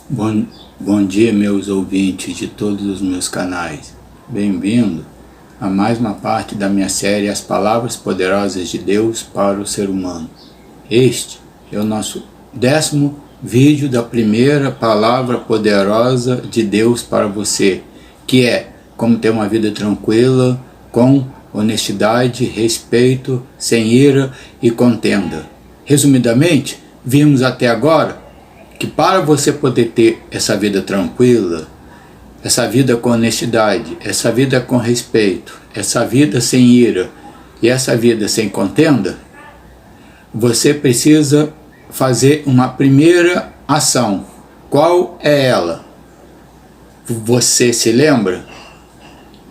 Bom dia, meus ouvintes de todos os meus canais. Bem-vindo a mais uma parte da minha série As Palavras Poderosas de Deus para o Ser Humano. Este é o nosso 10º vídeo da primeira palavra poderosa de Deus para você, que é como ter uma vida tranquila, com honestidade, respeito, sem ira e contenda. Resumidamente, vimos até agora que para você poder ter essa vida tranquila, essa vida com honestidade, essa vida com respeito, essa vida sem ira e essa vida sem contenda, você precisa fazer uma primeira ação. Qual é ela? Você se lembra?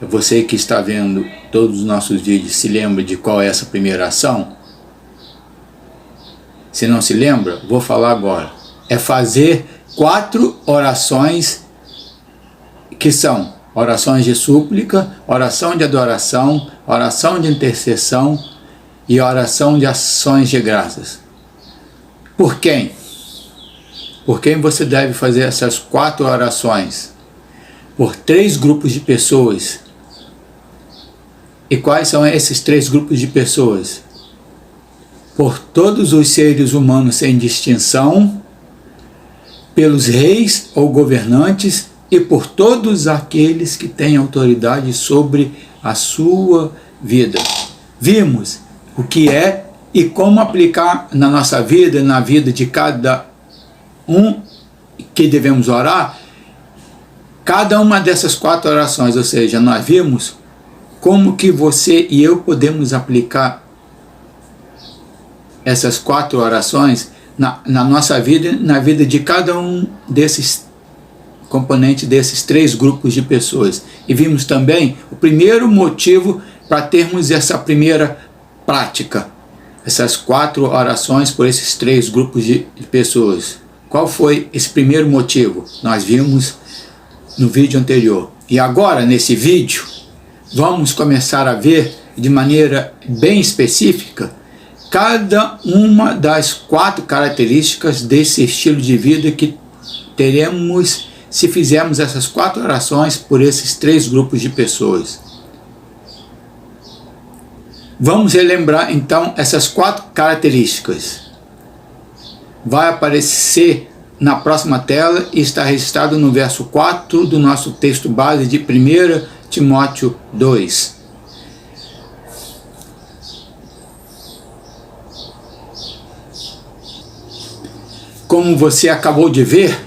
Você que está vendo todos os nossos vídeos se lembra de qual é essa primeira ação? Se não se lembra, vou falar agora. É fazer 4 orações que são orações de súplica, oração de adoração, oração de intercessão e oração de ações de graças. Por quem? Por quem você deve fazer essas 4 orações? Por 3 grupos de pessoas. E quais são esses 3 grupos de pessoas? Por todos os seres humanos sem distinção, pelos reis ou governantes e por todos aqueles que têm autoridade sobre a sua vida. Vimos o que é e como aplicar na nossa vida, na vida de cada um que devemos orar, cada uma dessas 4 orações, ou seja, nós vimos como que você e eu podemos aplicar essas 4 orações na nossa vida, na vida de cada um desses componentes, desses 3 grupos de pessoas. E vimos também o primeiro motivo para termos essa primeira prática, essas 4 orações por esses 3 grupos de pessoas. Qual foi esse primeiro motivo? Nós vimos no vídeo anterior. E agora, nesse vídeo, vamos começar a ver de maneira bem específica cada uma das 4 características desse estilo de vida que teremos se fizermos essas 4 orações por esses 3 grupos de pessoas. Vamos relembrar então essas 4 características. Vai aparecer na próxima tela e está registrado no verso 4 do nosso texto base de 1 Timóteo 2. Como você acabou de ver,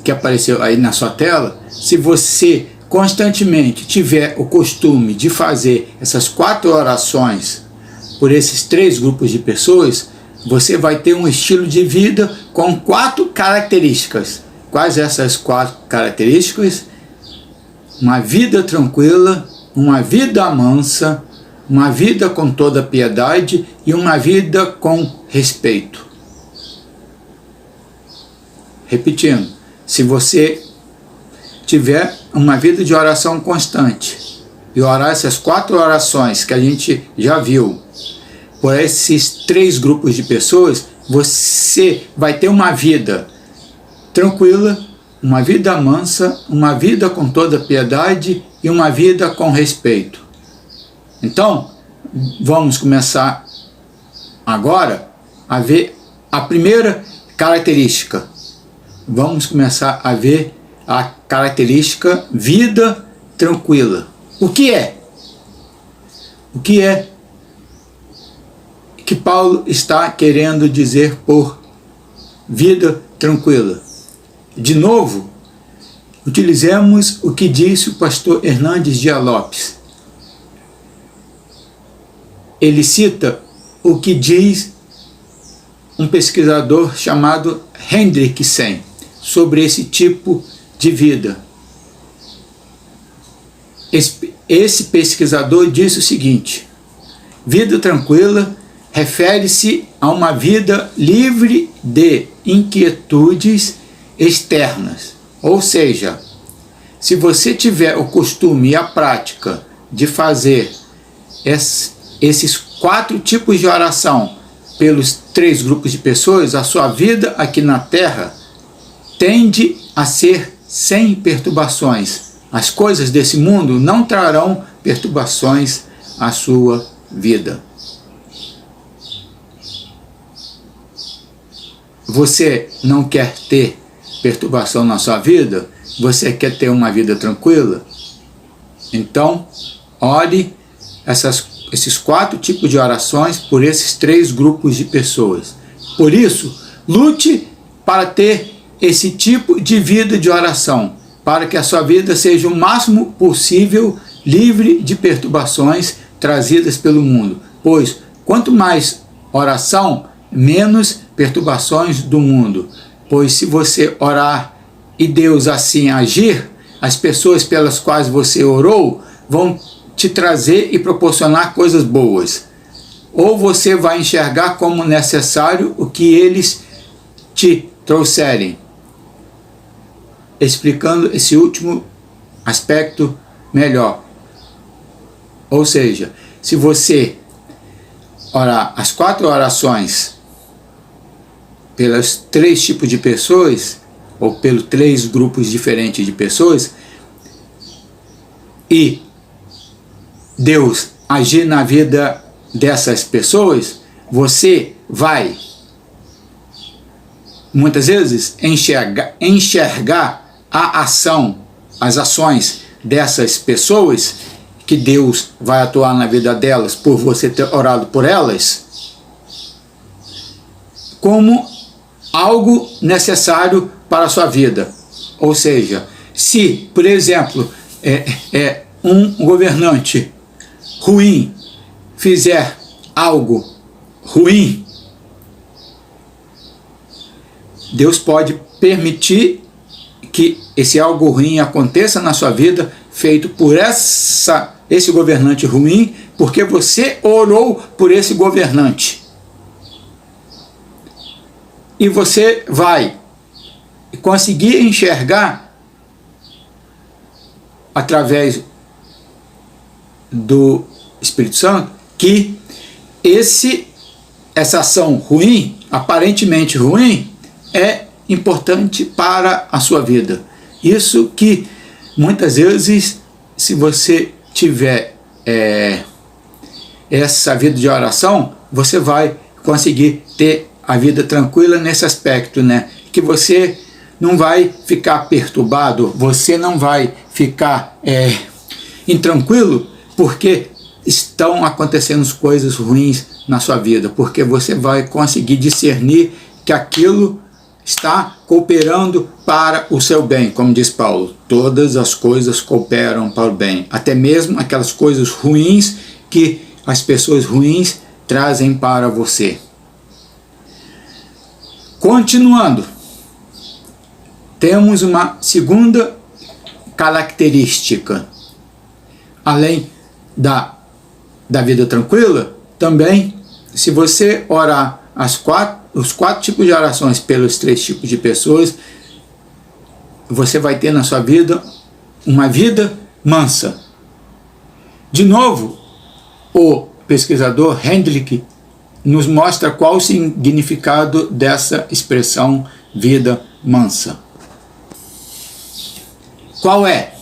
que apareceu aí na sua tela, se você constantemente tiver o costume de fazer essas 4 orações por esses 3 grupos de pessoas, você vai ter um estilo de vida com 4 características. Quais essas 4 características? Uma vida tranquila, uma vida mansa, uma vida com toda piedade e uma vida com respeito. Repetindo, se você tiver uma vida de oração constante e orar essas 4 orações que a gente já viu por esses 3 grupos de pessoas, você vai ter uma vida tranquila, uma vida mansa, uma vida com toda piedade e uma vida com respeito. Então, vamos começar agora a ver a primeira característica. Vamos começar a ver a característica vida tranquila. O que é? O que é que Paulo está querendo dizer por vida tranquila? De novo, utilizemos o que disse o pastor Hernandes Dias Lopes. Ele cita o que diz um pesquisador chamado Hendriksen sobre esse tipo de vida. Esse pesquisador disse o seguinte: vida tranquila refere-se a uma vida livre de inquietudes externas. Ou seja, se você tiver o costume e a prática de fazer esses 4 tipos de oração pelos 3 grupos de pessoas, a sua vida aqui na Terra tende a ser sem perturbações. As coisas desse mundo não trarão perturbações à sua vida. Você não quer ter perturbação na sua vida? Você quer ter uma vida tranquila? Então, ore esses 4 tipos de orações por esses 3 grupos de pessoas. Por isso, lute para ter esse tipo de vida de oração, para que a sua vida seja o máximo possível livre de perturbações trazidas pelo mundo. Pois, quanto mais oração, menos perturbações do mundo. Pois se você orar e Deus assim agir, as pessoas pelas quais você orou vão te trazer e proporcionar coisas boas. Ou você vai enxergar como necessário o que eles te trouxerem. Explicando esse último aspecto melhor. Ou seja, se você orar as 4 orações pelos 3 tipos de pessoas, ou pelos 3 grupos diferentes de pessoas, e Deus agir na vida dessas pessoas, você vai, muitas vezes, enxergar a ação, as ações dessas pessoas, que Deus vai atuar na vida delas por você ter orado por elas, como algo necessário para a sua vida. Ou seja, se, por exemplo, um governante ruim fizer algo ruim, Deus pode permitir que esse algo ruim aconteça na sua vida, feito por esse governante ruim, porque você orou por esse governante. E você vai conseguir enxergar, através do Espírito Santo, que essa ação ruim, aparentemente ruim, é importante para a sua vida. Isso que muitas vezes, se você tiver essa vida de oração, você vai conseguir ter a vida tranquila nesse aspecto, né? Que você não vai ficar perturbado, você não vai ficar intranquilo, porque estão acontecendo coisas ruins na sua vida, porque você vai conseguir discernir que aquilo está cooperando para o seu bem, como diz Paulo, todas as coisas cooperam para o bem, até mesmo aquelas coisas ruins que as pessoas ruins trazem para você. Continuando, temos uma segunda característica, além da vida tranquila, também, se você orar os 4 tipos de orações pelos 3 tipos de pessoas, você vai ter na sua vida uma vida mansa. De novo, o pesquisador Hendrick nos mostra qual o significado dessa expressão vida mansa. Qual é?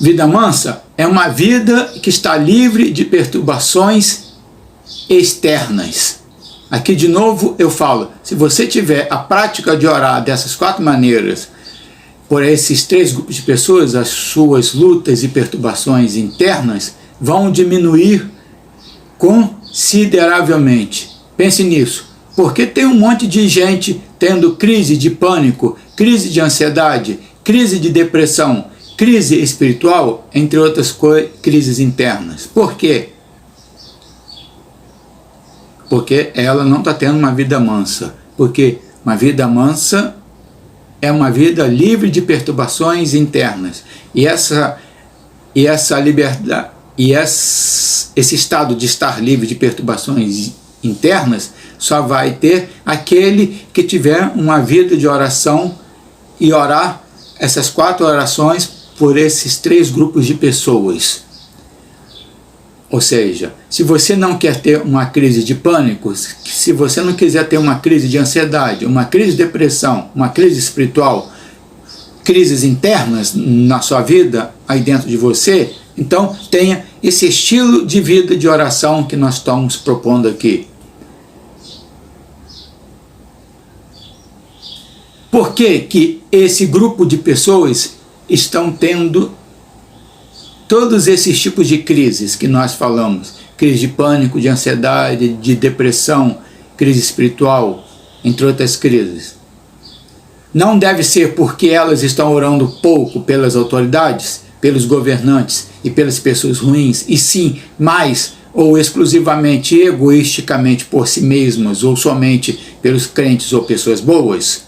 Vida mansa é uma vida que está livre de perturbações externas. Aqui de novo eu falo, se você tiver a prática de orar dessas 4 maneiras, por esses 3 grupos de pessoas, as suas lutas e perturbações internas vão diminuir consideravelmente. Pense nisso, porque tem um monte de gente tendo crise de pânico, crise de ansiedade, crise de depressão, crise espiritual, entre outras crises internas. Por quê? Porque ela não está tendo uma vida mansa. Porque uma vida mansa é uma vida livre de perturbações internas. E essa liberdade, esse estado de estar livre de perturbações internas só vai ter aquele que tiver uma vida de oração e orar essas 4 orações por esses 3 grupos de pessoas. Ou seja, se você não quer ter uma crise de pânico, se você não quiser ter uma crise de ansiedade, uma crise de depressão, uma crise espiritual, crises internas na sua vida, aí dentro de você, então tenha esse estilo de vida de oração que nós estamos propondo aqui. Por que que esse grupo de pessoas estão tendo todos esses tipos de crises que nós falamos? Crise de pânico, de ansiedade, de depressão, crise espiritual, entre outras crises. Não deve ser porque elas estão orando pouco pelas autoridades, pelos governantes e pelas pessoas ruins, e sim mais ou exclusivamente egoisticamente por si mesmas, ou somente pelos crentes ou pessoas boas?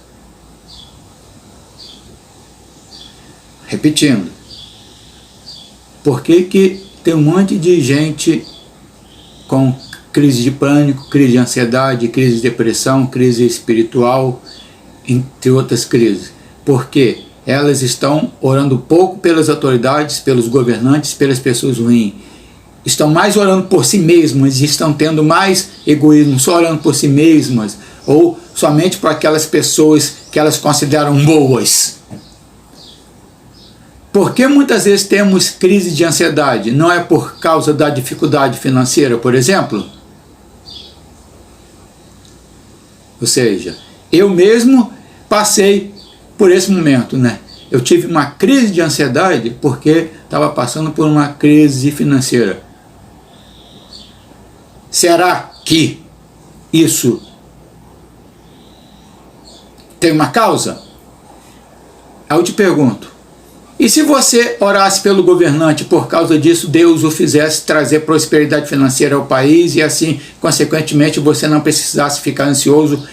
Repetindo, por que que tem um monte de gente com crise de pânico, crise de ansiedade, crise de depressão, crise espiritual, entre outras crises? Porque elas estão orando pouco pelas autoridades, pelos governantes, pelas pessoas ruins. Estão mais orando por si mesmas e estão tendo mais egoísmo, só orando por si mesmas, ou somente por aquelas pessoas que elas consideram boas. Por que muitas vezes temos crise de ansiedade? Não é por causa da dificuldade financeira, por exemplo? Ou seja, eu mesmo passei por esse momento, né? Eu tive uma crise de ansiedade porque estava passando por uma crise financeira. Será que isso tem uma causa? Aí eu te pergunto, e se você orasse pelo governante, por causa disso Deus o fizesse trazer prosperidade financeira ao país e assim, consequentemente, você não precisasse ficar ansioso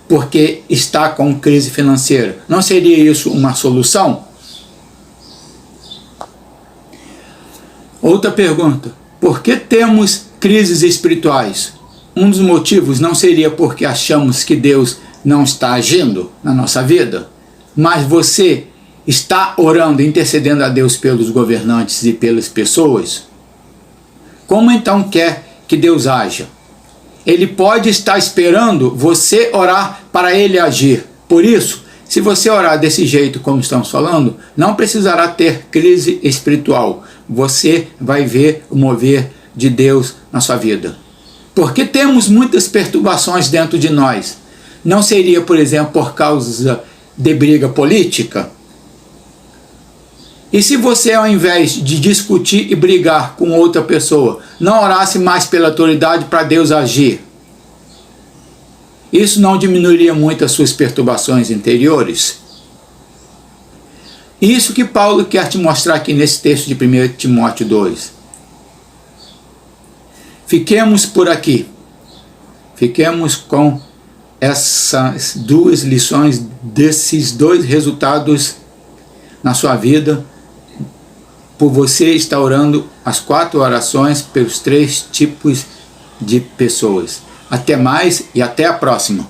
porque está com crise financeira? Não seria isso uma solução? Outra pergunta, por que temos crises espirituais? Um dos motivos não seria porque achamos que Deus não está agindo na nossa vida, mas você está orando, intercedendo a Deus pelos governantes e pelas pessoas? Como então quer que Deus haja? Ele pode estar esperando você orar para Ele agir. Por isso, se você orar desse jeito como estamos falando, não precisará ter crise espiritual. Você vai ver o mover de Deus na sua vida. Porque temos muitas perturbações dentro de nós. Não seria, por exemplo, por causa de briga política? E se você, ao invés de discutir e brigar com outra pessoa, não orasse mais pela autoridade para Deus agir? Isso não diminuiria muito as suas perturbações interiores? Isso que Paulo quer te mostrar aqui nesse texto de 1 Timóteo 2. Fiquemos por aqui. Fiquemos com essas duas lições, desses dois resultados na sua vida, por você estar orando as 4 orações pelos 3 tipos de pessoas. Até mais e até a próxima.